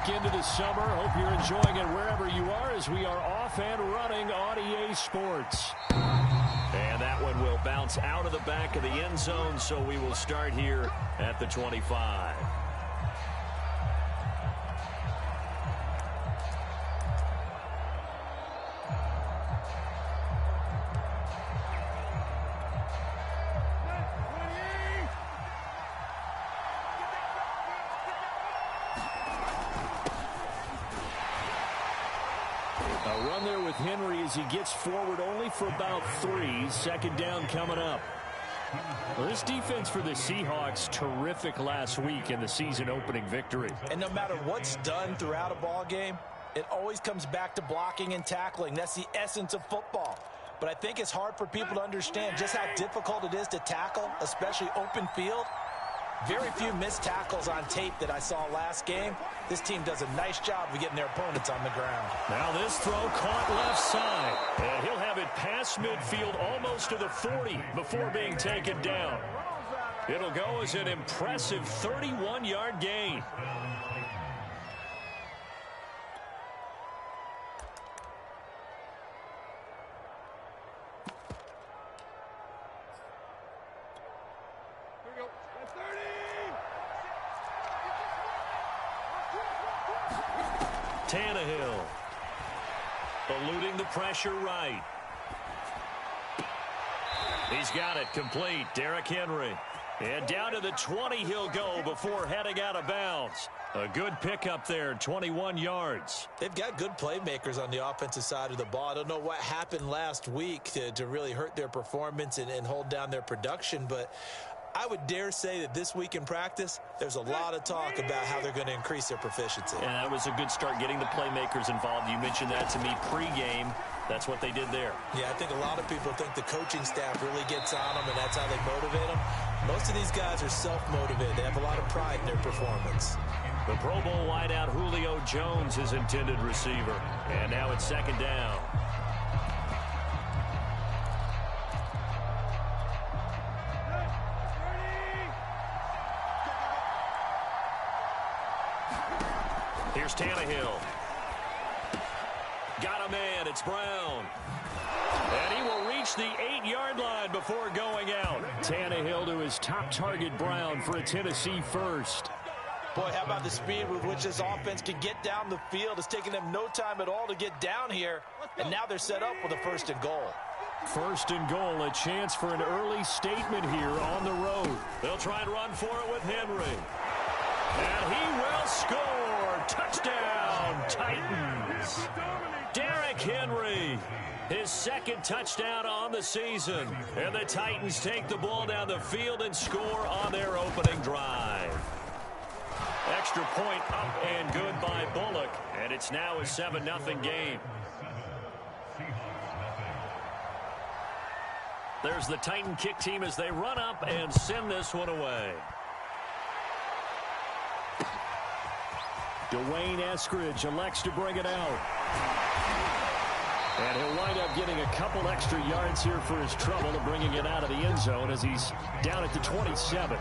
back into the summer. Hope you're enjoying it wherever you are as we are off and running on EA Sports. And that one will bounce out of the back of the end zone, so we will start here at the 25. A run there with Henry as he gets forward only for about 3. Second down coming up. Well, this defense for the Seahawks, terrific last week in the season-opening victory. And no matter what's done throughout a ball game, it always comes back to blocking and tackling. That's the essence of football. But I think it's hard for people to understand just how difficult it is to tackle, especially open field. Very few missed tackles on tape that I saw last game. This team does a nice job of getting their opponents on the ground. Now this throw caught left side. And he'll have it past midfield almost to the 40 before being taken down. It'll go as an impressive 31-yard gain. Tannehill eluding the pressure right. He's got it complete. Derrick Henry. And down to the 20 he'll go before heading out of bounds. A good pickup there, 21 yards. They've got good playmakers on the offensive side of the ball. I don't know what happened last week to really hurt their performance and hold down their production, but I would dare say that this week in practice, there's a lot of talk about how they're going to increase their proficiency. And that was a good start getting the playmakers involved. You mentioned that to me pregame. That's what they did there. Yeah, I think a lot of people think the coaching staff really gets on them, and that's how they motivate them. Most of these guys are self-motivated. They have a lot of pride in their performance. The Pro Bowl wideout Julio Jones is intended receiver. And now it's second down. Here's Tannehill. Got a man. It's Brown. And he will reach the 8-yard line before going out. Tannehill to his top target, Brown, for a Tennessee first. Boy, how about the speed with which this offense can get down the field? It's taking them no time at all to get down here. And now they're set up with a 1st and goal. 1st and goal, a chance for an early statement here on the road. They'll try and run for it with Henry. And he will score. Touchdown, Titans. Derrick Henry, his 2nd touchdown on the season. And the Titans take the ball down the field and score on their opening drive. Extra point up and good by Bullock. And it's now a 7-0 game. There's the Titan kick team as they run up and send this one away. Dwayne Eskridge elects to bring it out. And he'll wind up getting a couple extra yards here for his trouble to bringing it out of the end zone as he's down at the 27.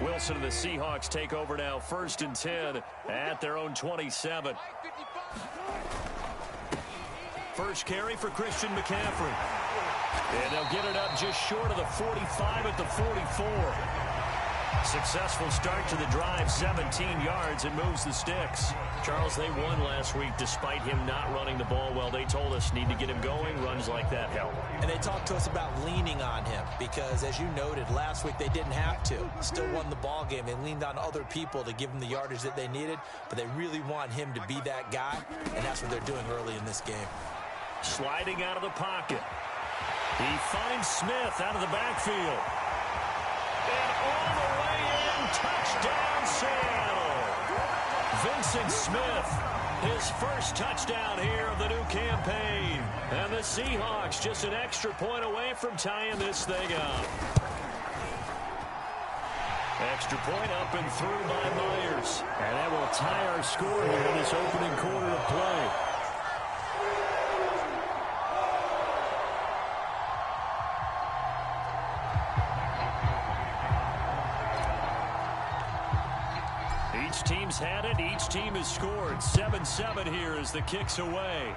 Wilson and the Seahawks take over now, 1st and 10 at their own 27. First carry for Christian McCaffrey. And they'll get it up just short of the 45 at the 44. Successful start to the drive, 17 yards, and moves the sticks. Charles, they won last week despite him not running the ball well. They told us need to get him going. Runs like that help. And they talked to us about leaning on him because, as you noted, last week they didn't have to. Still won the ball game. They leaned on other people to give them the yardage that they needed, but they really want him to be that guy, and that's what they're doing early in this game. Sliding out of the pocket. He finds Smith out of the backfield. And all the way in, touchdown Seattle. Vincent Smith His first touchdown here of the new campaign. And the Seahawks just an extra point away from tying this thing up. Extra point up and through by Myers. And that will tie our score here in this opening quarter of play. Each team's had it. Each team has scored. 7-7 here as the kick's away.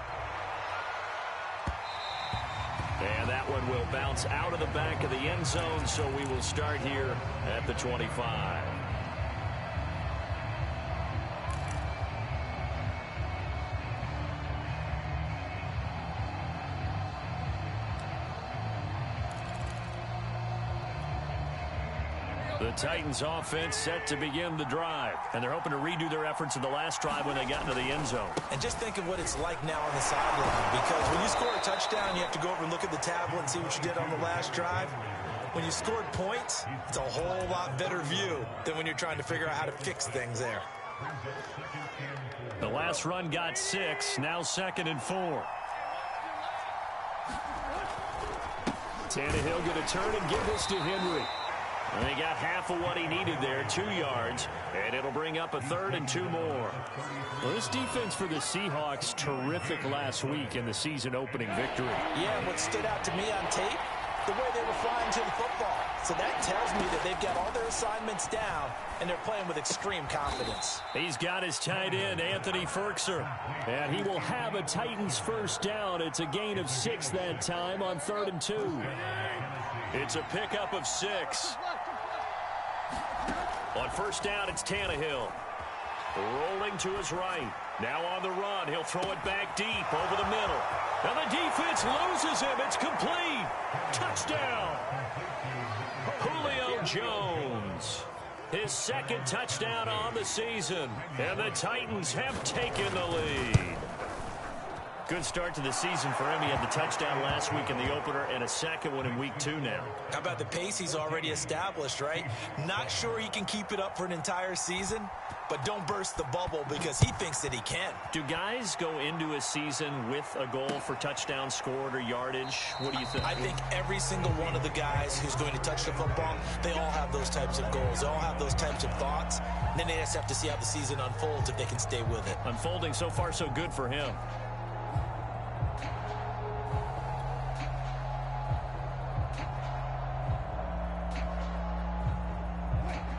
And that one will bounce out of the back of the end zone, so we will start here at the 25. The Titans offense set to begin the drive, and they're hoping to redo their efforts in the last drive when they got into the end zone. And just think of what it's like now on the sideline, because when you score a touchdown, you have to go over and look at the tablet and see what you did on the last drive. When you scored points, it's a whole lot better view than when you're trying to figure out how to fix things there. The last run got 6, now 2nd and 4. Tannehill going to turn and give this to Henry. And they got half of what he needed there, 2 yards, and it'll bring up a 3rd and 2 more. Well, this defense for the Seahawks, terrific last week in the season-opening victory. Yeah, what stood out to me on tape, the way they were flying to the football. So that tells me that they've got all their assignments down, and they're playing with extreme confidence. He's got his tight end, Anthony Firkser. And he will have a Titans first down. It's a gain of 6 that time on 3rd and 2. It's a pickup of 6. On first down, it's Tannehill. Rolling to his right. Now on the run. He'll throw it back deep over the middle. And the defense loses him. It's complete. Touchdown. Julio Jones. His 2nd touchdown on the season. And the Titans have taken the lead. Good start to the season for him. He had the touchdown last week in the opener and a 2nd one in week 2 now. How about the pace he's already established, right? Not sure he can keep it up for an entire season, but don't burst the bubble because he thinks that he can. Do guys go into a season with a goal for touchdown scored or yardage? What do you think? I think every single one of the guys who's going to touch the football, they all have those types of goals. They all have those types of thoughts. And then they just have to see how the season unfolds if they can stay with it. Unfolding so far so good for him.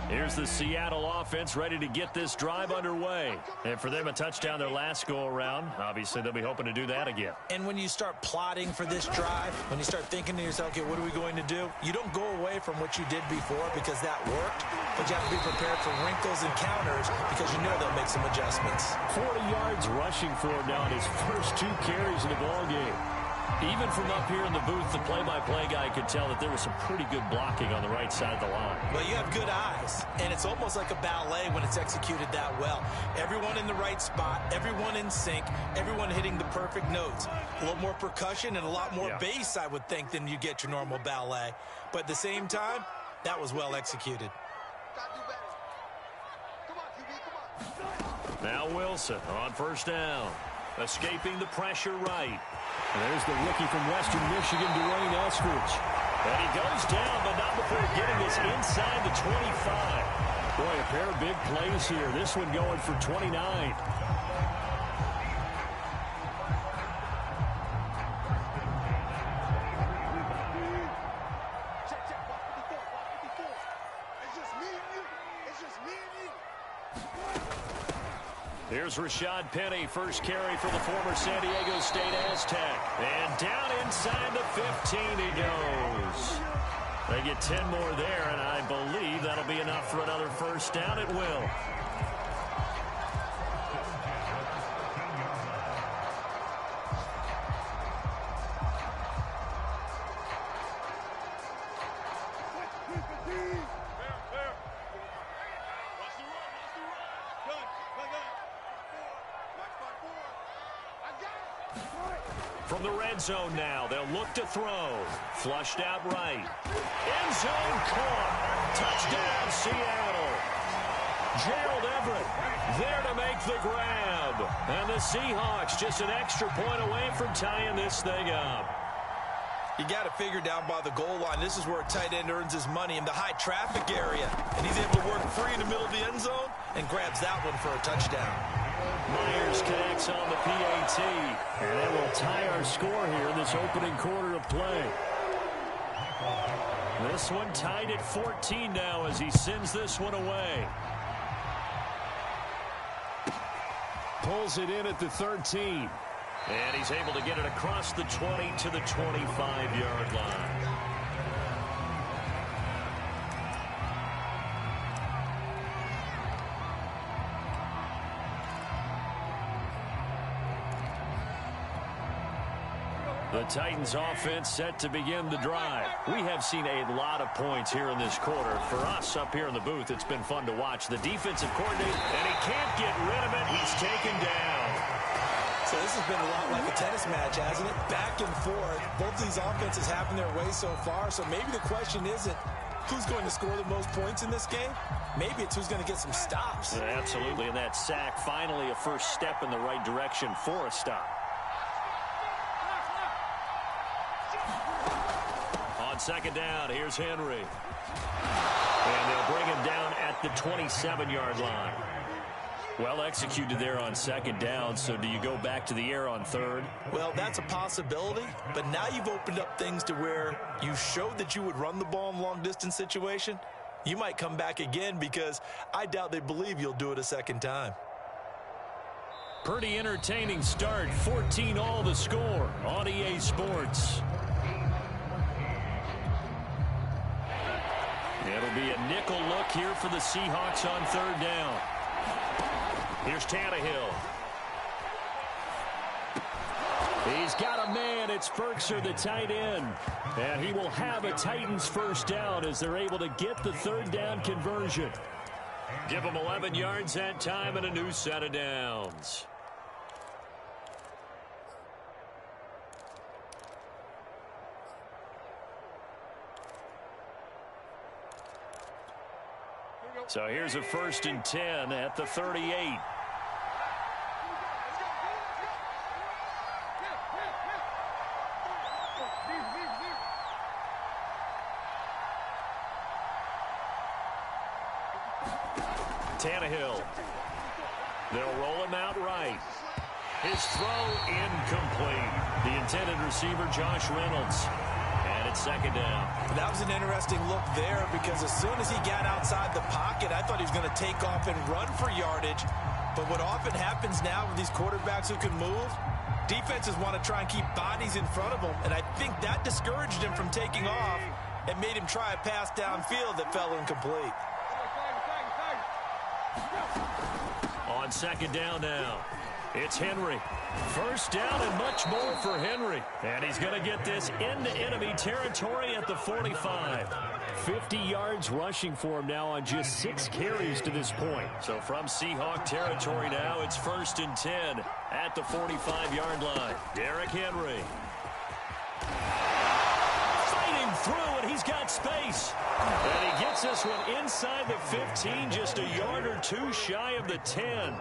Here's the Seattle offense ready to get this drive underway. And for them, a touchdown their last go-around. Obviously, they'll be hoping to do that again. And when you start plotting for this drive, when you start thinking to yourself, okay, what are we going to do? You don't go away from what you did before because that worked, but you have to be prepared for wrinkles and counters because you know they'll make some adjustments. 40 yards rushing for him now in his first 2 carries in the ballgame. Even from up here in the booth, the play-by-play guy could tell that there was some pretty good blocking on the right side of the line. Well, you have good eyes, and it's almost like a ballet when it's executed that well. Everyone in the right spot, everyone in sync, everyone hitting the perfect notes. A little more percussion and a lot more bass, I would think, than you get your normal ballet. But at the same time, that was well executed. Now Wilson on first down. Escaping the pressure right. And there's the rookie from Western Michigan, Dwayne Eskridge. And he goes down, but not before getting this inside the 25. Boy, a pair of big plays here. This one going for 29. Here's Rashad Penny, first carry for the former San Diego State Aztec. And down inside the 15 he goes. They get 10 more there, and I believe that'll be enough for another first down. It will. From the red zone now, they'll look to throw. Flushed out right. End zone caught. Touchdown, Seattle. Gerald Everett there to make the grab. And the Seahawks just an extra point away from tying this thing up. You got to figure down by the goal line. This is where a tight end earns his money in the high traffic area. And he's able to work free in the middle of the end zone and grabs that one for a touchdown. Myers connects on the PAT. And that will tie our score here in this opening quarter of play. This one tied at 14 now as he sends this one away. Pulls it in at the 13. And he's able to get it across the 20 to the 25-yard line. The Titans offense set to begin the drive. We have seen a lot of points here in this quarter. For us up here in the booth, it's been fun to watch. The defensive coordinator, and he can't get rid of it. He's taken down. So this has been a lot like a tennis match, hasn't it? Back and forth. Both these offenses having their way so far. So maybe the question isn't who's going to score the most points in this game. Maybe it's who's going to get some stops. Yeah, absolutely. And that sack, finally a first step in the right direction for a stop. On second down, here's Henry. And they'll bring him down at the 27-yard line. Well executed there on second down, so do you go back to the air on third? Well, that's a possibility, but now you've opened up things to where you showed that you would run the ball in long-distance situation. You might come back again because I doubt they believe you'll do it a second time. Pretty entertaining start, 14-all the score on EA Sports. It'll be a nickel look here for the Seahawks on third down. Here's Tannehill. He's got a man. It's Firkser, the tight end. And he will have a Titans first down as they're able to get the third down conversion. Give them 11 yards that time and a new set of downs. So here's a 1st and 10 at the 38. Tannehill. They'll roll him out right. His throw incomplete. The intended receiver, Josh Reynolds. And it's second down. That was an interesting look there because as soon as he got outside the pocket, I thought he was going to take off and run for yardage. But what often happens now with these quarterbacks who can move, defenses want to try and keep bodies in front of them. And I think that discouraged him from taking off and made him try a pass downfield that fell incomplete. On second down now, it's Henry. First down and much more for Henry. And he's going to get this into enemy territory at the 45. 50 yards rushing for him now on just 6 carries to this point. So from Seahawk territory now, it's 1st and 10 at the 45-yard line. Derrick Henry. Fighting through, and he's got space. And he gets this one inside the 15, just a yard or two shy of the 10.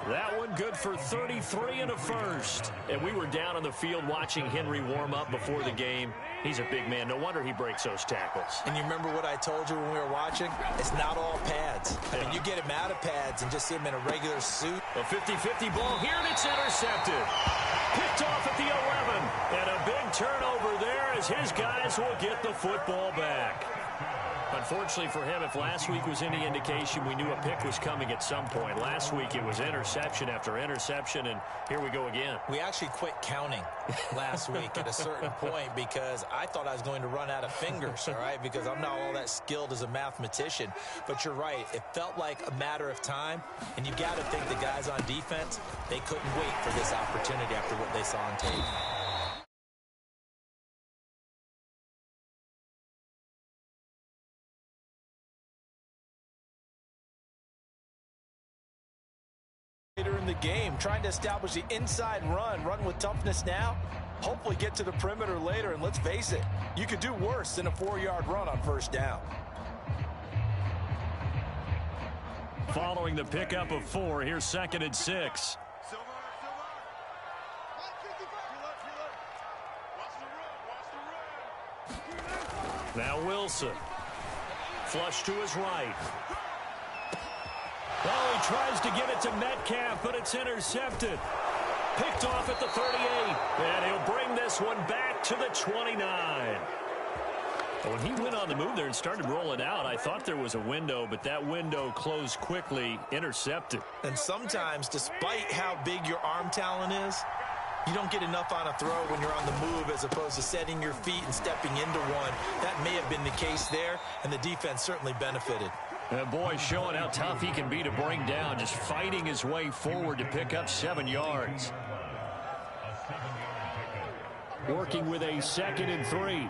That one good for 33 and a first. And we were down on the field watching Henry warm up before the game. He's a big man. No wonder he breaks those tackles. And you remember what I told you when we were watching? It's not all pads. I mean, you get him out of pads and just see him in a regular suit. A 50-50 ball here, and it's intercepted. Picked off at the 11. And a big turnover there as his guys will get the football back. Unfortunately for him, if last week was any indication, we knew a pick was coming at some point. Last week it was interception after interception, and here we go again. We actually quit counting last week at a certain point because I thought I was going to run out of fingers, all right, because I'm not all that skilled as a mathematician. But you're right. It felt like a matter of time, and you got to think the guys on defense, they couldn't wait for this opportunity after what they saw on tape. In the game, trying to establish the inside run with toughness now, hopefully get to the perimeter later, and let's face it, you could do worse than a 4-yard run on first down. Following the pickup of 4, here's 2nd and 6. Now Wilson. Flush to his right. Oh, he tries to get it to Metcalf, but it's intercepted. Picked off at the 38. And he'll bring this one back to the 29. When he went on the move there and started rolling out, I thought there was a window, but that window closed quickly, intercepted. And sometimes, despite how big your arm talent is, you don't get enough on a throw when you're on the move as opposed to setting your feet and stepping into one. That may have been the case there, and the defense certainly benefited. That boy showing how tough he can be to bring down, just fighting his way forward to pick up 7 yards. Working with a 2nd and 3.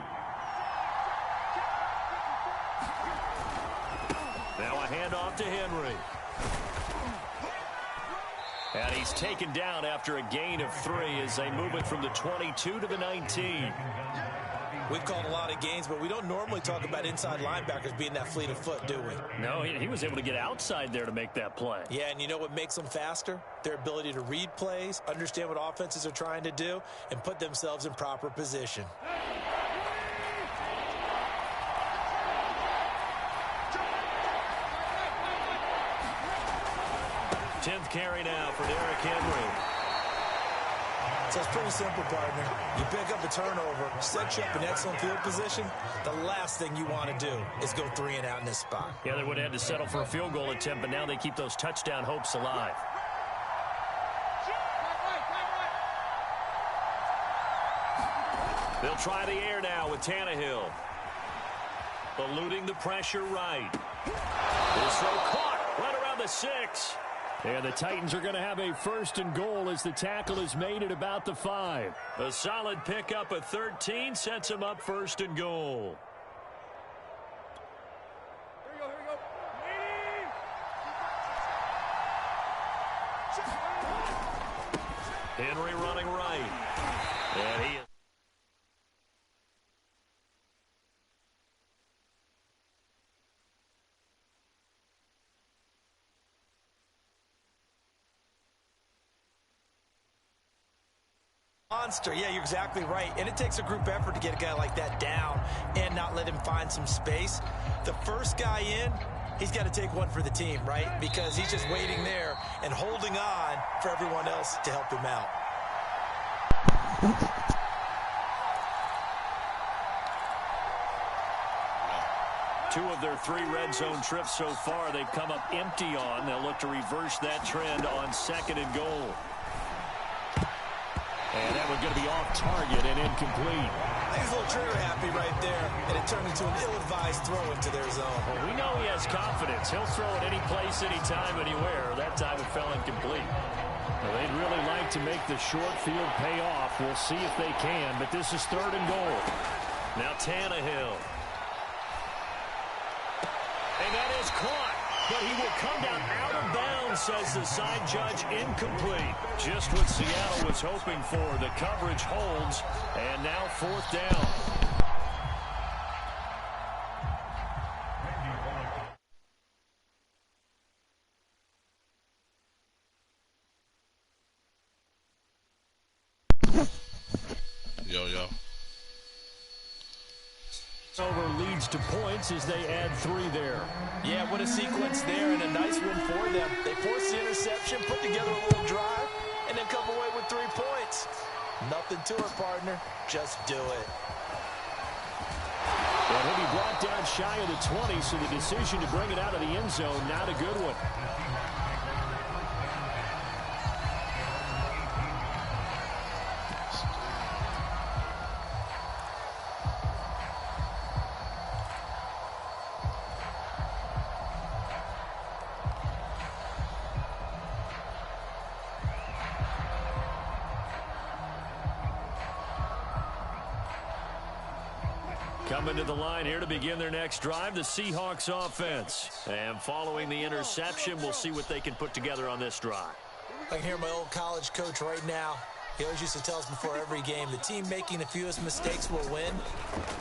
Now a handoff to Henry. And he's taken down after a gain of 3 as they move it from the 22 to the 19. We've called a lot of games, but we don't normally talk about inside linebackers being that fleet of foot, do we? No, he was able to get outside there to make that play. Yeah, and you know what makes them faster? Their ability to read plays, understand what offenses are trying to do, and put themselves in proper position. 10th carry now for Derrick Henry. So it's pretty simple, partner. You pick up a turnover, set you up in excellent field position. The last thing you want to do is go 3 and out in this spot. Yeah, they would have had to settle for a field goal attempt, but now they keep those touchdown hopes alive. They'll try the air now with Tannehill. Eluding the pressure right. This throw caught right around the 6. And the Titans are going to have a 1st and goal as the tackle is made at about the 5. A solid pickup of 13 sets him up 1st and goal. Here we go. Henry running right. And he is. Monster. Yeah, you're exactly right. And it takes a group effort to get a guy like that down and not let him find some space. The first guy in, he's got to take one for the team, right? Because he's just waiting there and holding on for everyone else to help him out. Two of their 3 red zone trips so far, they've come up empty on. They'll look to reverse that trend on 2nd and goal. And that was going to be off target and incomplete. He's a little trigger happy right there, and it turned into an ill-advised throw into their zone. Well, we know he has confidence. He'll throw it any place, anytime, anywhere. That time it fell incomplete. Well, they'd really like to make the short field pay off. We'll see if they can, but this is 3rd and goal. Now Tannehill. And that is caught. But he will come down out of bounds, says the side judge, incomplete. Just what Seattle was hoping for. The coverage holds, and now 4th down. Yo. Over leads to points as they add 3 there. Yeah, what a sequence there, and a nice one for them. They force the interception, put together a little drive, and then come away with 3 points. Nothing to it, partner. Just do it. And he'll be brought down shy of the 20, so the decision to bring it out of the end zone, not a good one. Coming to the line here to begin their next drive, the Seahawks offense. And following the interception, we'll see what they can put together on this drive. I can hear my old college coach right now. He always used to tell us before every game, the team making the fewest mistakes will win.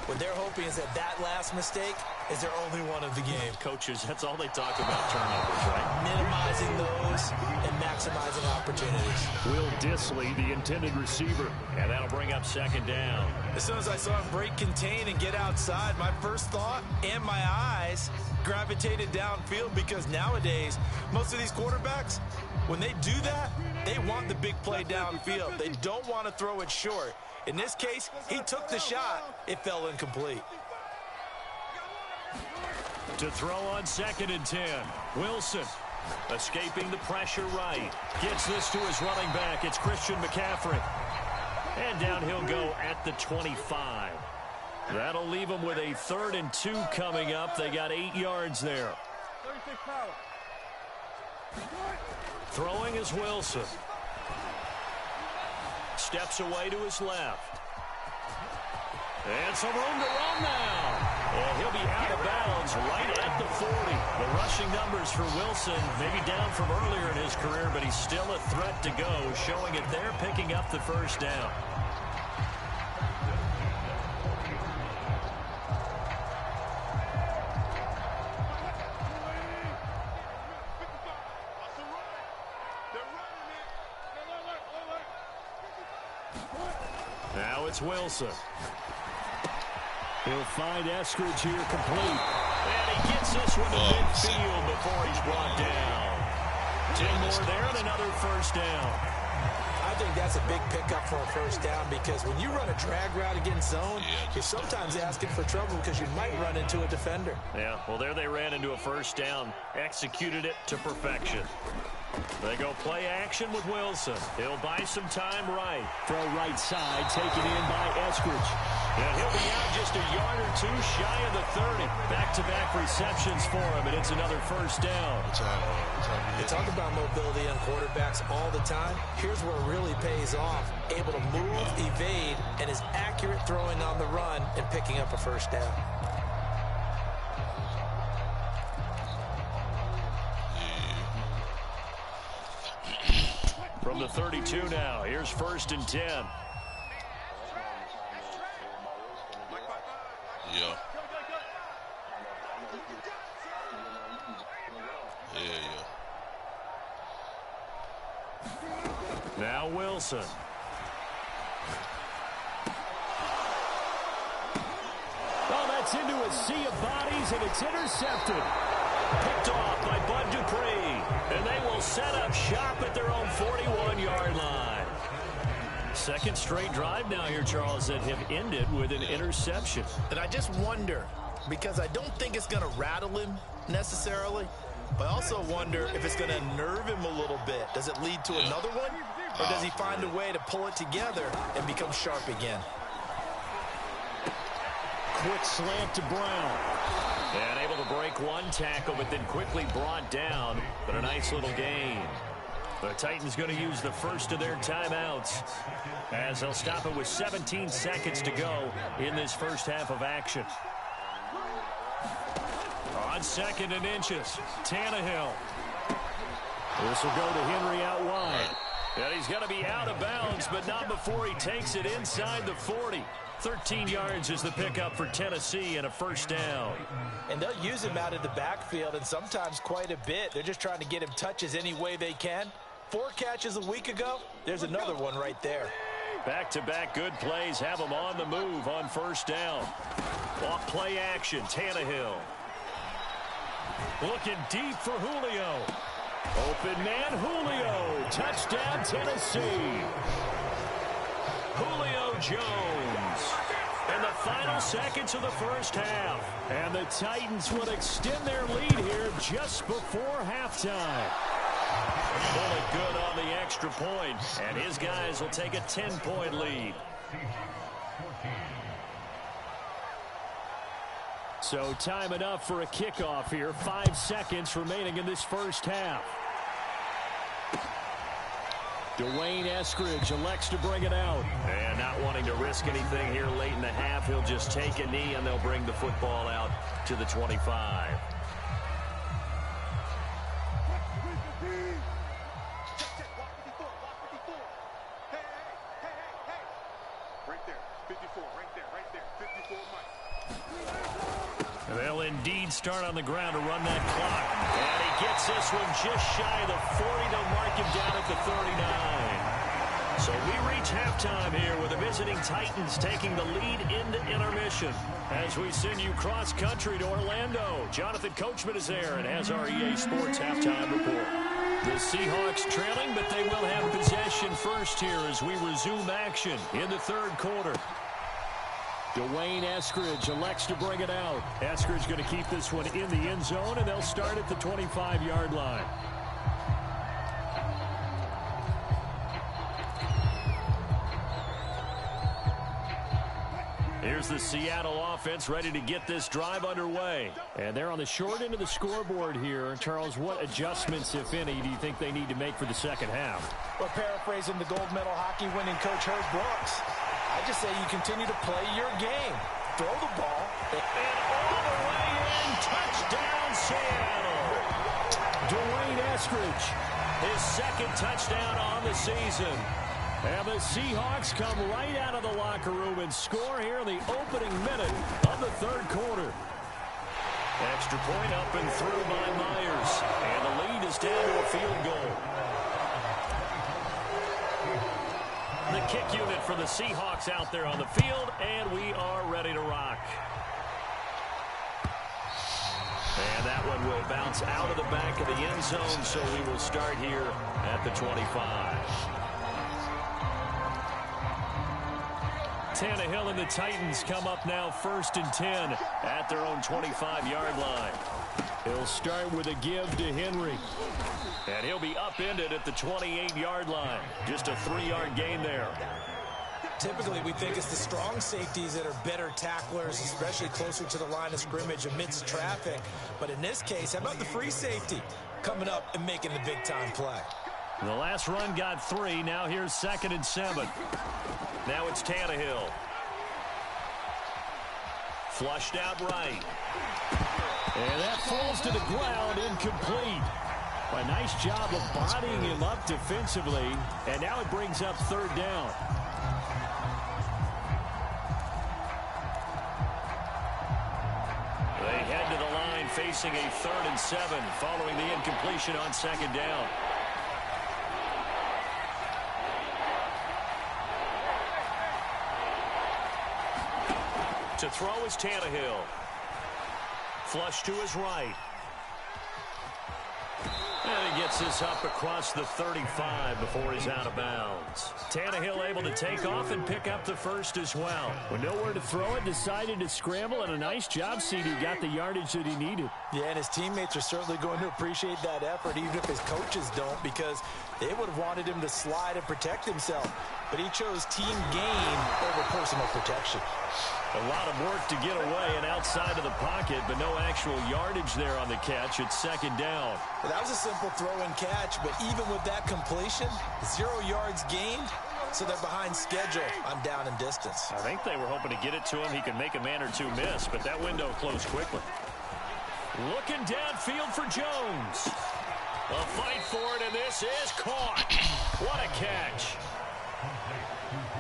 What they're hoping is that last mistake is their only one of the game. Coaches, that's all they talk about, turnovers, right? Minimizing those and maximizing opportunities. Will Dissly, the intended receiver, and that'll bring up second down. As soon as I saw him break contain and get outside, my first thought and my eyes gravitated downfield, because nowadays, most of these quarterbacks, when they do that, they want the big play downfield. They don't want to throw it short. In this case, he took the shot. It fell incomplete. To throw on 2nd and 10. Wilson escaping the pressure right. Gets this to his running back. It's Christian McCaffrey. And down he'll go at the 25. That'll leave them with a 3rd and 2 coming up. They got 8 yards there. Throwing is Wilson. Steps away to his left. And some room to run now. And he'll be out of bounds right at the 40. The rushing numbers for Wilson maybe down from earlier in his career, but he's still a threat to go, showing it there, picking up the first down. Now it's Wilson. He'll find Eskridge here complete. And he gets this one to midfield before he's brought down. 10 more there and another first down. I think that's a big pickup for a first down, because when you run a drag route against zone, you're sometimes asking for trouble because you might run into a defender. Yeah, well, there they ran into a first down. Executed it to perfection. They go play action with Wilson. He'll buy some time right. Throw right side, taken in by Eskridge. And he'll be out just a yard or two shy of the 30. Back-to-back receptions for him, and it's another first down. You talk about mobility on quarterbacks all the time. Here's where it really pays off. Able to move, evade, and is accurate throwing on the run and picking up a first down. From the 32 now, here's 1st and 10. Yeah. Now Wilson. Oh, that's into a sea of bodies, and it's intercepted. Picked off by Bud Dupree. And they will set up shop at their own 41-yard line. Second straight drive now here, Charles, that have ended with an interception. And I just wonder, because I don't think it's going to rattle him necessarily, but I also wonder if it's going to nerve him a little bit. Does it lead to another one? Or does he find a way to pull it together and become sharp again? Quick slant to Brown. And able to break one tackle, but then quickly brought down. But a nice little gain. The Titans going to use the first of their timeouts, as they'll stop it with 17 seconds to go in this first half of action. On 2nd and inches, Tannehill. This will go to Henry out wide. And he's going to be out of bounds, but not before he takes it inside the 40. 13 yards is the pickup for Tennessee and a first down. And they'll use him out of the backfield, and sometimes quite a bit. They're just trying to get him touches any way they can. 4 catches a week ago. There's another one right there. Back-to-back good plays have him on the move on first down. Off play action, Tannehill. Looking deep for Julio. Open man, Julio. Touchdown, Tennessee. Julio Jones. In the final seconds of the first half. And the Titans will extend their lead here just before halftime. Pull it good on the extra point, and his guys will take a 10-point lead. So time enough for a kickoff here. 5 seconds remaining in this first half. Dwayne Eskridge elects to bring it out. And not wanting to risk anything here late in the half, he'll just take a knee, and they'll bring the football out to the 25. head start on the ground to run that clock. And he gets this one just shy of the 40. They'll mark him down at the 39. So we reach halftime here with the visiting Titans taking the lead into intermission. As we send you cross-country to Orlando, Jonathan Coachman is there and has our EA Sports halftime report. The Seahawks trailing, but they will have possession first here as we resume action in the third quarter. Dwayne Eskridge elects to bring it out. Eskridge going to keep this one in the end zone, and they'll start at the 25-yard line. Here's the Seattle offense ready to get this drive underway. And they're on the short end of the scoreboard here. Charles, what adjustments, if any, do you think they need to make for the second half? Well, paraphrasing the gold medal hockey winning coach Herb Brooks, I just say you continue to play your game. Throw the ball. And all the way in. Touchdown, Seattle. Dwayne Eskridge, his second touchdown on the season. And the Seahawks come right out of the locker room and score here in the opening minute of the third quarter. Extra point up and through by Myers. And the lead is down to a field goal. The kick unit for the Seahawks out there on the field, and we are ready to rock. And that one will bounce out of the back of the end zone, so we will start here at the 25. Tannehill and the Titans come up now 1st and 10 at their own 25-yard line. He'll start with a give to Henry. And he'll be upended at the 28-yard line. Just a 3-yard gain there. Typically, we think it's the strong safeties that are better tacklers, especially closer to the line of scrimmage amidst traffic. But in this case, how about the free safety coming up and making the big-time play? The last run got 3. Now here's 2nd and 7. Now it's Tannehill. Flushed out right. And that falls to the ground, incomplete. A nice job of bodying him up defensively. And now it brings up 3rd down. They head to the line facing a 3rd and 7 following the incompletion on 2nd down. To throw is Tannehill. Flush to his right. And he gets this up across the 35 before he's out of bounds. Tannehill able to take off and pick up the first as well. With nowhere to throw it, decided to scramble, and a nice job, CD. Got the yardage that he needed. Yeah, and his teammates are certainly going to appreciate that effort, even if his coaches don't, because they would have wanted him to slide and protect himself. But he chose team gain over personal protection. A lot of work to get away and outside of the pocket, but no actual yardage there on the catch. It's 2nd down. Well, that was a simple throw and catch, but even with that completion, 0 yards gained, so they're behind schedule on down and distance. I think they were hoping to get it to him. He could make a man or two miss, but that window closed quickly. Looking downfield for Jones. A fight for it, and this is caught. What a catch.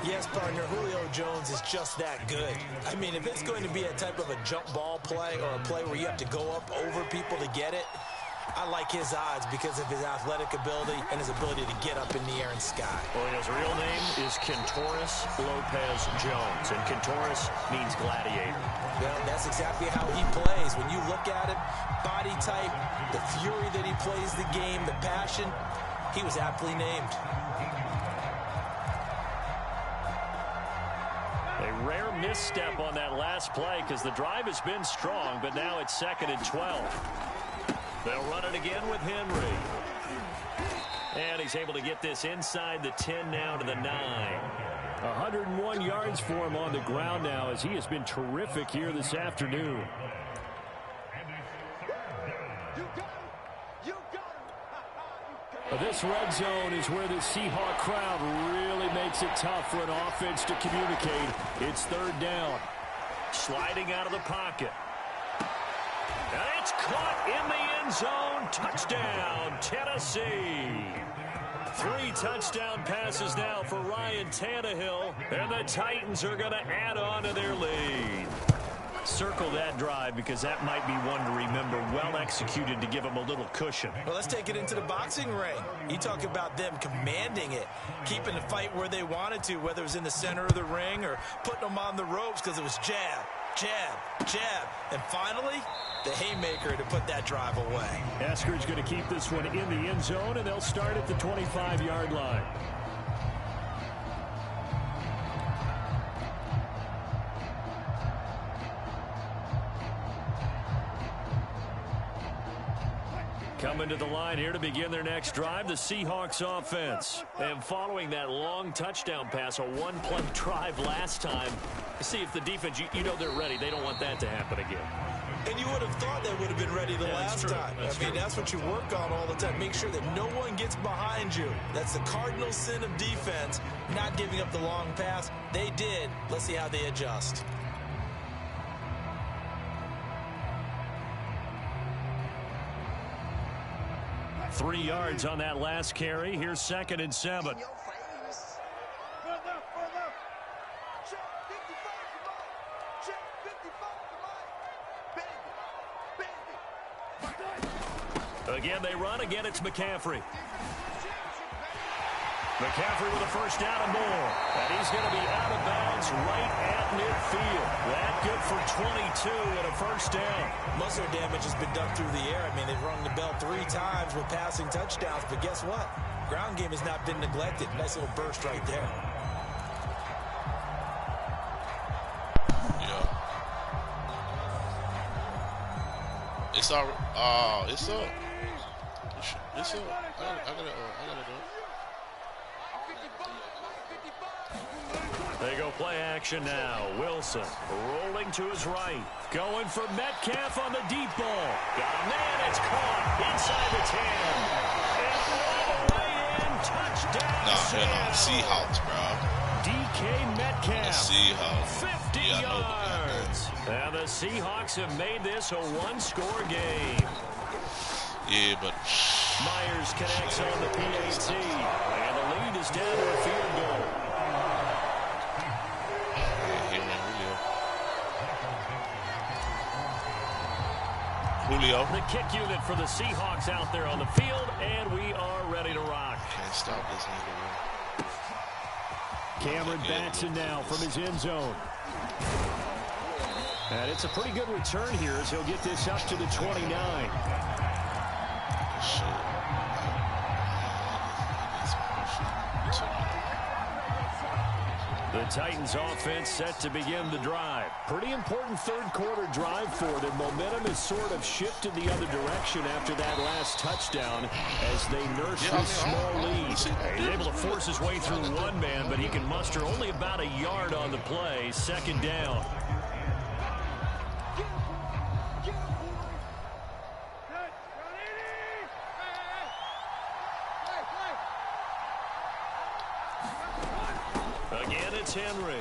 Yes, partner, Julio Jones is just that good. I mean, if it's going to be a type of a jump ball play or a play where you have to go up over people to get it, I like his odds because of his athletic ability and his ability to get up in the air and sky. Well, his real name is Kentoris Lopez Jones, and Kentoris means gladiator. Well, that's exactly how he plays. When you look at him, body type, the fury that he plays the game, the passion, he was aptly named. A rare misstep on that last play because the drive has been strong, but now it's 2nd and 12. They'll run it again with Henry. And he's able to get this inside the 10 now to the 9. 101 yards for him on the ground now as he has been terrific here this afternoon. This red zone is where the Seahawk crowd really makes it tough for an offense to communicate. It's 3rd down. Sliding out of the pocket. And it's caught in the end zone. Touchdown, Tennessee. 3 touchdown passes now for Ryan Tannehill. And the Titans are going to add on to their lead. Circle that drive because that might be one to remember. Well executed to give them a little cushion. Well, let's take it into the boxing ring. You talk about them commanding it, keeping the fight where they wanted to, whether it was in the center of the ring or putting them on the ropes because it was jab, jab, jab. And finally, the haymaker to put that drive away. Eskridge going to keep this one in the end zone, and they'll start at the 25-yard line. Coming to the line here to begin their next drive, the Seahawks offense. And following that long touchdown pass, a one-play drive last time, see if the defense, you know they're ready. They don't want that to happen again. And you would have thought they would have been ready the last time. That's what you work on all the time. Make sure that no one gets behind you. That's the cardinal sin of defense, not giving up the long pass. They did. Let's see how they adjust. Three yards on that last carry. Here's 2nd and 7. Again, they run. Again, it's McCaffrey. McCaffrey with a first down and more. And he's going to be out of bounds right at midfield. That good for 22 and a first down. Most of their damage has been done through the air. They've rung the bell 3 times with passing touchdowns. But guess what? Ground game has not been neglected. Nice little burst right there. Yeah. It's all. It's up. It's up. I gotta do it. They go play action now. Wilson rolling to his right. Going for Metcalf on the deep ball. Got a man. It's caught inside the 10. And all the way in. Touchdown. Seahawks, bro. DK Metcalf. Seahawks. 50 yards. And the Seahawks have made this a one-score game. Yeah, but Myers connects on the PAT. And the lead is down to a field goal. Julio. The kick unit for the Seahawks out there on the field, and we are ready to rock. Can't stop this nigga. Cameron Batson now from his end zone. And it's a pretty good return here as he'll get this up to the 29. The Titans offense set to begin the drive. Pretty important third-quarter drive for them. Momentum has sort of shifted the other direction after that last touchdown as they nurse this small lead. He's able to force his way through one man, but he can muster only about a yard on the play. 2nd down. Again, it's Henry.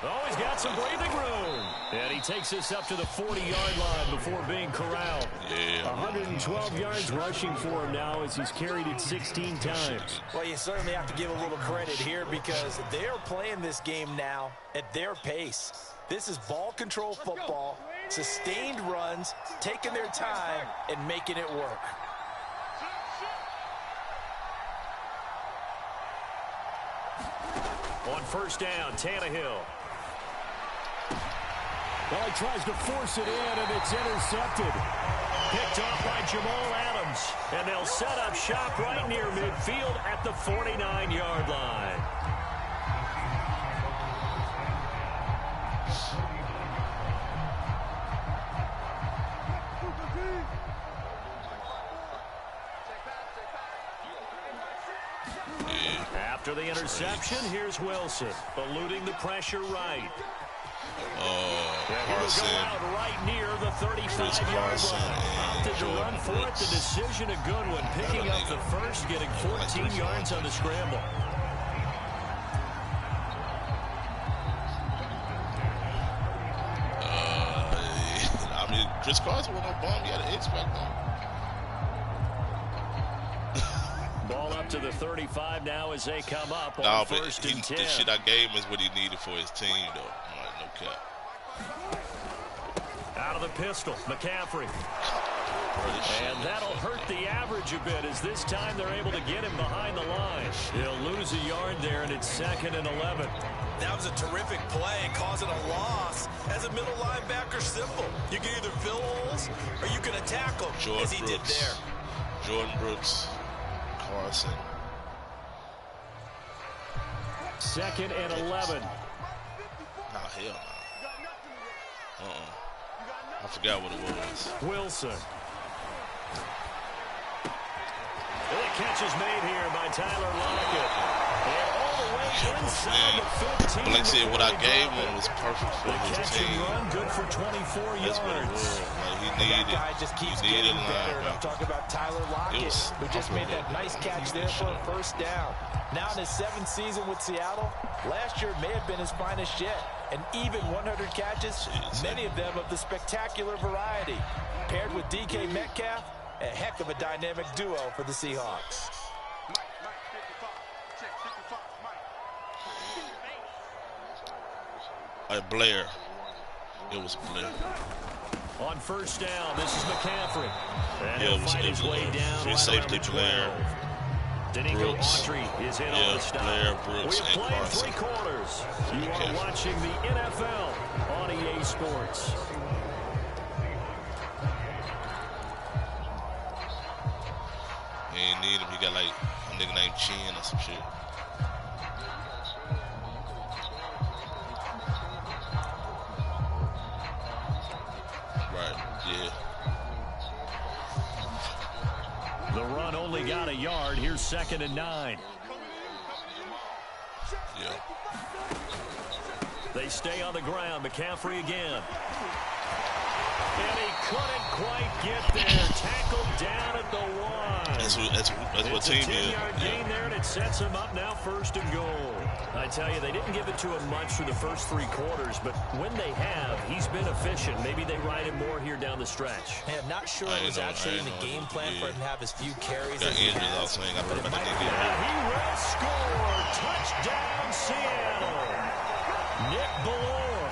Oh, he's got some breathing room. And he takes this up to the 40-yard line before being corralled. Yeah. 112 yards rushing for him now as he's carried it 16 times. Well, you certainly have to give a little credit here because they're playing this game now at their pace. This is ball control football, sustained runs, taking their time, and making it work. On first down, Tannehill. Well, he tries to force it in, and it's intercepted. Picked off by Jamal Adams. And they'll set up shop right near midfield at the 49-yard line. After the interception, here's Wilson, eluding the pressure right. Carson. Go out right near the 35-yard line. Opted to run for it. The decision a good one. Picking up the first, getting 14 yards on the scramble. Chris Carson went on bomb. You got to expect that. Ball up to the 35 now as they come up on Nah, first and 10. The shit I gave him is what he needed for his team, though. No cap. Out of the pistol, McCaffrey. And that'll hurt the average a bit as this time they're able to get him behind the line. He'll lose a yard there, and it's 2nd and 11. That was a terrific play, causing a loss. As a middle linebacker, simple. You can either fill holes or you can attack them, as he did there. Jordan Brooks, Carson. 2nd and 11. Nah, hell no. I forgot what it was. Wilson. The catch is made here by Tyler Lockett. And all the way inside the 15. But like I said, what I gave him was perfect for his catch team. and run, good for 24 That's yards. what it was. Like, he needed, That guy just keeps getting better. And I'm talking about Tyler Lockett, who just made that nice catch there for a first down. Now in his 7th season with Seattle, last year may have been his finest yet. And even 100 catches, many of them of the spectacular variety. Paired with DK Metcalf, a heck of a dynamic duo for the Seahawks. Blair. It was Blair. On first down, this is McCaffrey. And Yeah, he'll fight his way down free right safety around the Blair. 12. Danico Autry is in on the stop. Blair, Brooks, We've and played Carson. 3 quarters. You are watching the NFL on EA Sports. He ain't need him. He got like a nigga named Chin or some shit. Right, yeah. The run only got a yard. Here's 2nd and 9. Yeah. They stay on the ground. McCaffrey again. And he couldn't quite get there. Tackled down at the 1. That's what team It's a is. 10-yard gain there, and it sets him up now 1st and goal. I tell you, they didn't give it to him much for the first 3 quarters, but when they have, he's been efficient. Maybe they ride him more here down the stretch. Hey, I'm not sure it was actually in the game plan for him to have as few carries Got as he injured, I has. was saying. I heard about that And nigga. he will score. Touchdown, Seattle. Nick Bellore,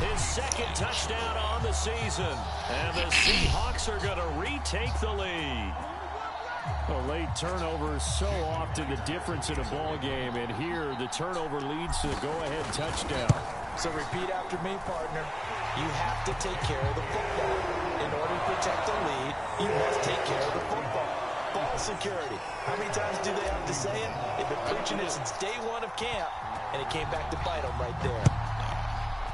his 2nd touchdown on the season. And the Seahawks are going to retake the lead. A late turnover is so often the difference in a ball game, and here the turnover leads to the go-ahead touchdown. So repeat after me, partner. You have to take care of the football. In order to protect the lead, you must take care of the football. Ball security. How many times do they have to say it? They've been preaching it since day 1 of camp, and it came back to bite them right there.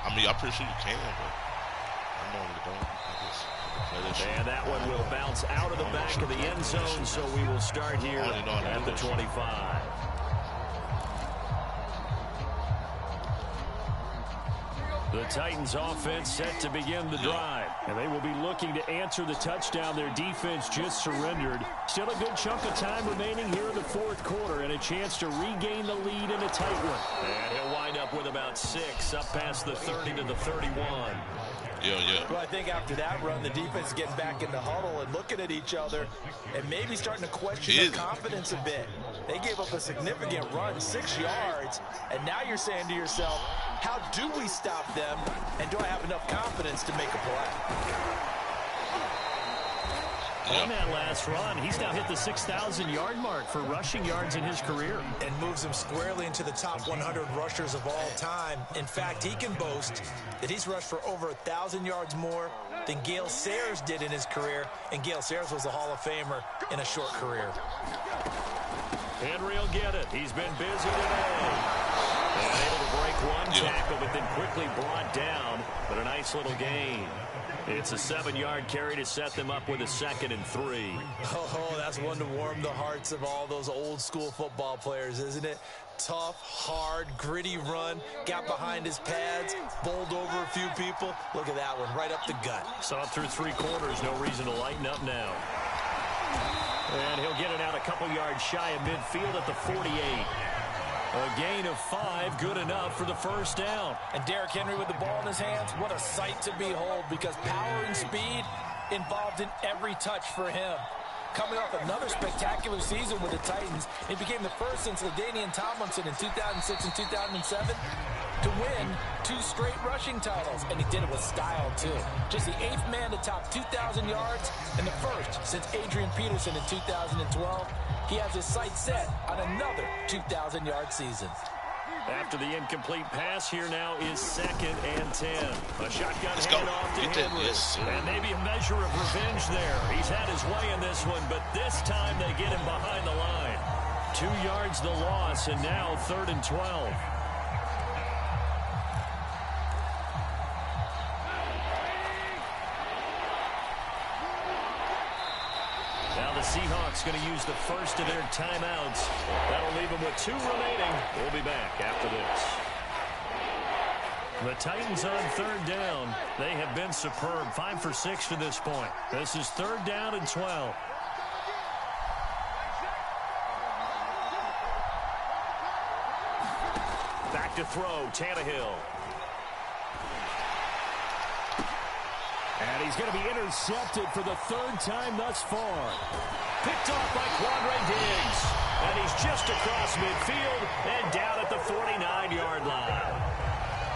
I mean, I'm pretty sure you can, but I normally don't. And that one will bounce out of the back of the end zone, so we will start here at the 25. The Titans offense set to begin the drive, and they will be looking to answer the touchdown their defense just surrendered. Still a good chunk of time remaining here in the 4th quarter, and a chance to regain the lead in a tight one. And he'll wind up with about 6 up past the 30 to the 31. Yeah. Well, I think after that run, the defense is getting back in the huddle and looking at each other and maybe starting to question their confidence a bit. They gave up a significant run, 6 yards, and now you're saying to yourself, how do we stop them, and do I have enough confidence to make a play? On that last run, he's now hit the 6,000-yard mark for rushing yards in his career. And moves him squarely into the top 100 rushers of all time. In fact, he can boast that he's rushed for over 1,000 yards more than Gale Sayers did in his career. And Gale Sayers was a Hall of Famer in a short career. Henry will get it. He's been busy today. And able to break one tackle, but then quickly brought down. But a nice little gain. It's a 7-yard carry to set them up with a 2nd and 3. Oh, that's one to warm the hearts of all those old school football players, isn't it? Tough, hard, gritty run. Got behind his pads, bowled over a few people. Look at that one, right up the gut. Saw it through 3 quarters. No reason to lighten up now. And he'll get it out a couple yards shy of midfield at the 48. A gain of 5, good enough for the first down. And Derrick Henry with the ball in his hands, what a sight to behold, because power and speed involved in every touch for him. coming off another spectacular season with the Titans. He became the first since LaDainian Tomlinson in 2006 and 2007 to win 2 straight rushing titles, and he did it with style, too. Just the 8th man to top 2,000 yards and the first since Adrian Peterson in 2012. He has his sights set on another 2,000-yard season. After the incomplete pass, here now is 2nd and 10. A shotgun handoff to Henry. Yes, and maybe a measure of revenge there. He's had his way in this one, but this time they get him behind the line. 2 yards the loss, and now 3rd and 12. Now the Seahawks going to use the first of their timeouts. That'll leave them with 2 remaining. We'll be back after this. The Titans on 3rd down. They have been superb. 5 for 6 to this point. This is 3rd down and 12. Back to throw, Tannehill. And he's going to be intercepted for the 3rd time thus far. Picked off by Quandre Diggs. And he's just across midfield and down at the 49-yard line.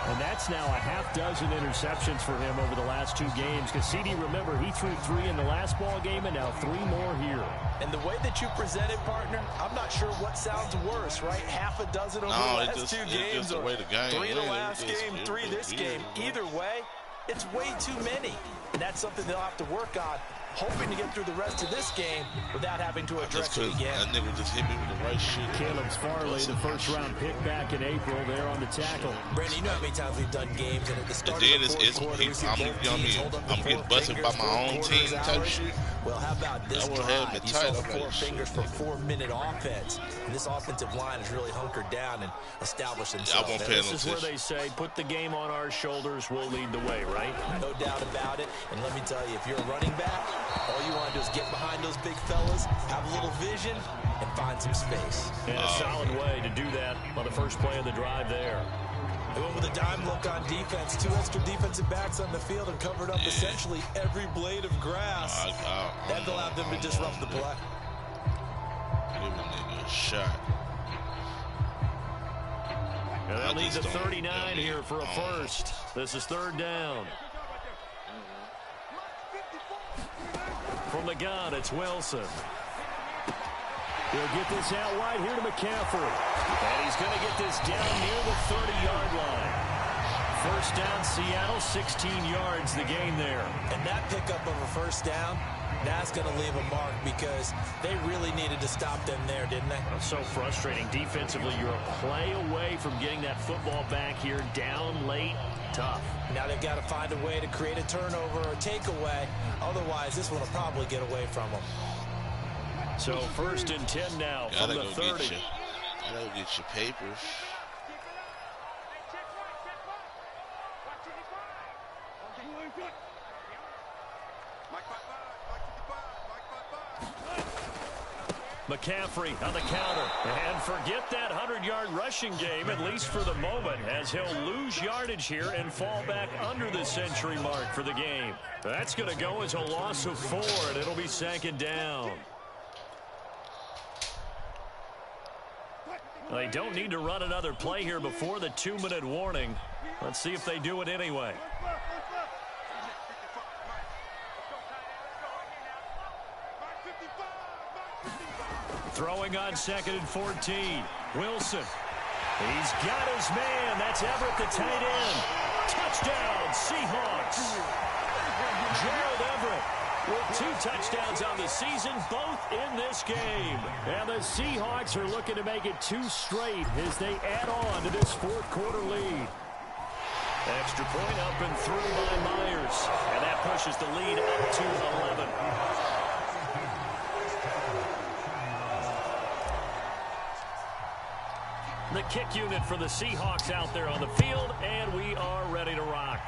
And that's now a half-dozen interceptions for him over the last 2 games. Because CD, remember, he threw 3 in the last ball game and now 3 more here. And the way that you present it, partner, I'm not sure what sounds worse, right? Half a dozen over the last 2 games, or 3 in the last game, 3 this game. Either way, it's way too many. And that's something they'll have to work on, hoping to get through the rest of this game without having to address it again. That nigga just hit me with the right shit. Caleb Farley, the first-round pick back in April, there on the tackle. Brandon, you know how many times we've done games, and at the start And then of the fourth quarter, I'm getting busted by my own team type shit. Well, how about this drive? You saw the 4 fingers for 4-minute offense. And this offensive line has really hunkered down and established themselves. This is where they say, put the game on our shoulders, we'll lead the way, right? No doubt about it. And let me tell you, if you're a running back, all you want to do is get behind those big fellas, have a little vision, and find some space. And a solid way to do that on the first play of the drive there. They went with a dime look on defense. 2 extra defensive backs on the field and covered up essentially every blade of grass. That allowed them to disrupt the play. Give a nigga a shot. And they'll need the 39 here for a first. This is 3rd down. From the gun, it's Wilson. He'll get this out wide here to McCaffrey. And he's going to get this down near the 30-yard line. First down, Seattle, 16 yards the gain there. And that pickup of a first down, that's going to leave a mark because they really needed to stop them there, didn't they? That's so frustrating. Defensively, you're a play away from getting that football back here, down late, tough. Now they've got to find a way to create a turnover or a takeaway. Otherwise, this one will probably get away from them. So 1st and 10 now from the 30. Gotta get your papers. McCaffrey on the counter. And forget that 100-yard rushing game, at least for the moment, as he'll lose yardage here and fall back under the century mark for the game. That's going to go as a loss of 4, and it'll be 2nd down. They don't need to run another play here before the 2-minute warning. Let's see if they do it anyway. Throwing on 2nd and 14. Wilson. He's got his man. That's Everett, the tight end. Touchdown, Seahawks. Gerald Everett with 2 touchdowns on the season, both in this game. And the Seahawks are looking to make it 2 straight as they add on to this 4th quarter lead. Extra point up and through by Myers. And that pushes the lead up to 11. The kick unit for the Seahawks out there on the field, and we are ready to rock.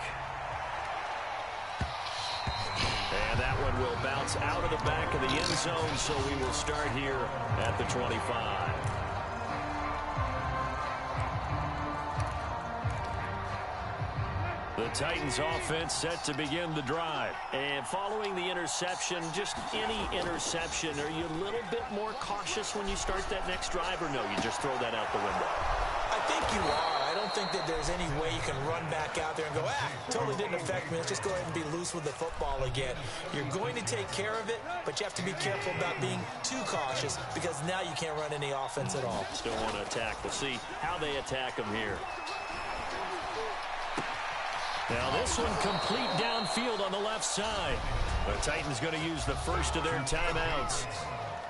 And that one will bounce out of the back of the end zone, so we will start here at the 25. The Titans offense set to begin the drive. And following the interception, just any interception, are you a little bit more cautious when you start that next drive, or no, you just throw that out the window? I think you are. I don't think that there's any way you can run back out there and go, totally didn't affect me. Let's just go ahead and be loose with the football again. You're going to take care of it, but you have to be careful about being too cautious because now you can't run any offense at all. Still want to attack. We'll see how they attack them here. Now this one complete downfield on the left side. The Titans going to use the first of their timeouts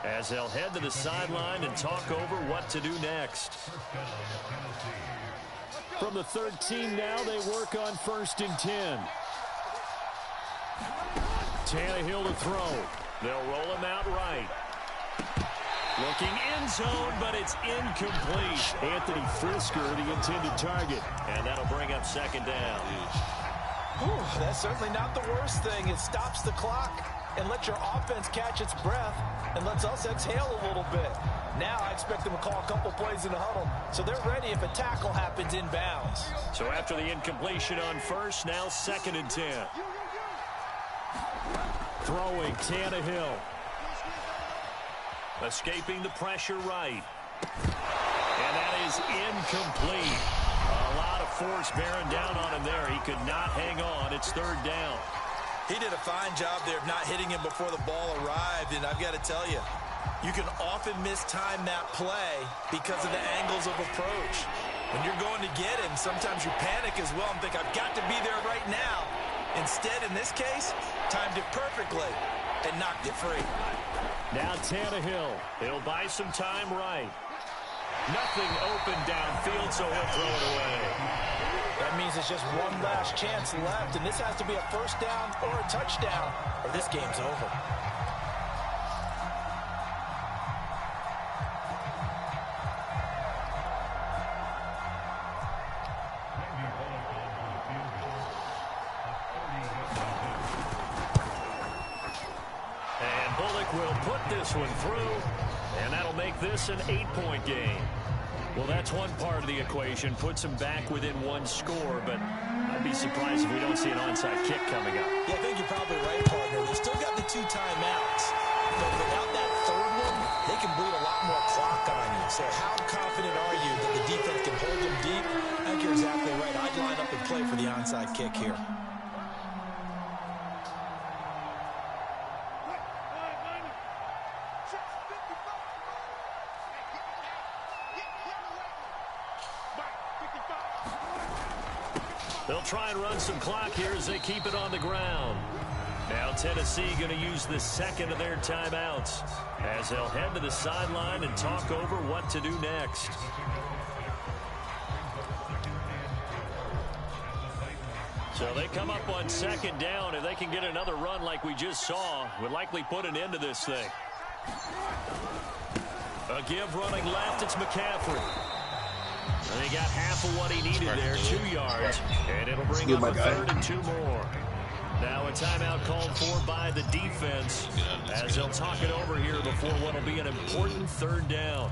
as they'll head to the sideline and talk over what to do next. From the 13 now, they work on 1st and 10. Tannehill to throw. They'll roll him out right. Looking end zone, but it's incomplete. Anthony Frisker, the intended target. And that'll bring up 2nd down. That's certainly not the worst thing. It stops the clock and lets your offense catch its breath and lets us exhale a little bit. Now I expect them to call a couple plays in the huddle, so they're ready if a tackle happens inbounds. So after the incompletion on 1st, now 2nd and 10. Throwing Tannehill. Escaping the pressure right. And that is incomplete. A lot of force bearing down on him there. He could not hang on. It's 3rd down. He did a fine job there of not hitting him before the ball arrived, and I've got to tell you, you can often mistime that play because of the angles of approach. When you're going to get him, sometimes you panic as well and think, I've got to be there right now. Instead, in this case, timed it perfectly and knocked it free. Now Tannehill. He'll buy some time right. Nothing open downfield, so he'll throw it away. That means it's just one last chance left, and this has to be a 1st down or a touchdown, or this game's over. And Bullock will put this one through, and that'll make this an 8-point game. Well, that's one part of the equation. Puts them back within 1 score, but I'd be surprised if we don't see an onside kick coming up. Yeah, I think you're probably right, partner. They still got the 2 timeouts, but without that 3rd one, they can bleed a lot more clock on you. So how confident are you that the defense can hold them deep? I think you're exactly right. I'd line up and play for the onside kick here. They'll try and run some clock here as they keep it on the ground. Now Tennessee going to use the 2nd of their timeouts as they'll head to the sideline and talk over what to do next. So they come up on 2nd down. If they can get another run like we just saw, would likely put an end to this thing. A give running left, it's McCaffrey. And he got half of what he needed there, 2 yards. And it'll bring up a 3rd and 2 more. Now a timeout called for by the defense as they'll talk it over here before what will be an important 3rd down.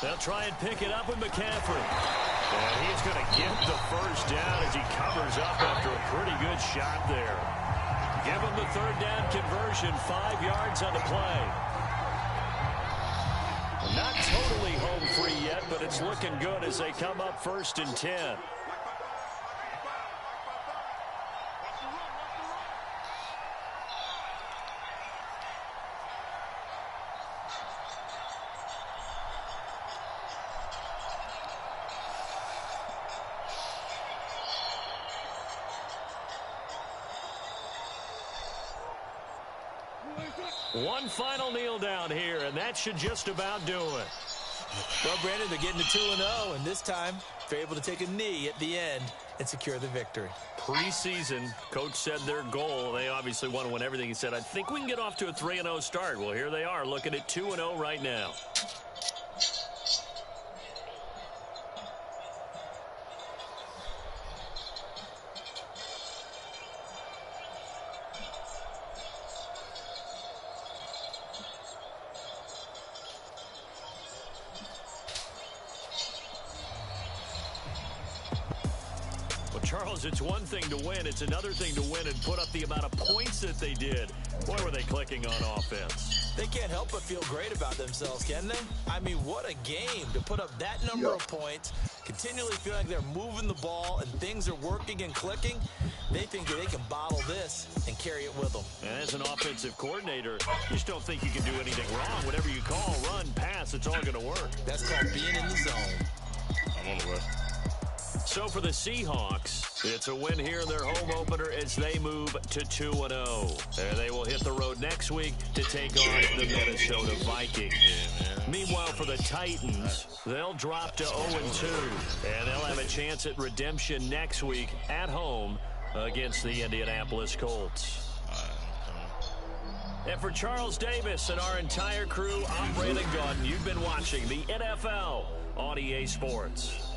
They'll try and pick it up with McCaffrey. And he's going to get the 1st down as he covers up after a pretty good shot there. Give him the 3rd down conversion, 5 yards on the play. Not totally home free yet, but it's looking good as they come up 1st and 10. One final kneel down here, and that should just about do it. Well, Brandon, they're getting to 2-0, and this time they're able to take a knee at the end and secure the victory. Preseason, coach said their goal, they obviously want to win everything. He said, I think we can get off to a 3-0 start. Well, here they are looking at 2-0 right now. Charles, it's one thing to win. It's another thing to win and put up the amount of points that they did. Boy, were they clicking on offense. They can't help but feel great about themselves, can they? I mean, what a game to put up that number of points, continually feeling like they're moving the ball and things are working and clicking. They think that they can bottle this and carry it with them. And as an offensive coordinator, you just don't think you can do anything wrong. Whatever you call, run, pass, it's all going to work. That's called being in the zone. I'm on the way. So for the Seahawks, it's a win here in their home opener as they move to 2-0. And they will hit the road next week to take on the Minnesota Vikings. Meanwhile, for the Titans, they'll drop to 0-2. And they'll have a chance at redemption next week at home against the Indianapolis Colts. And for Charles Davis and our entire crew, I'm Brandon Gaudin. You've been watching the NFL on EA Sports.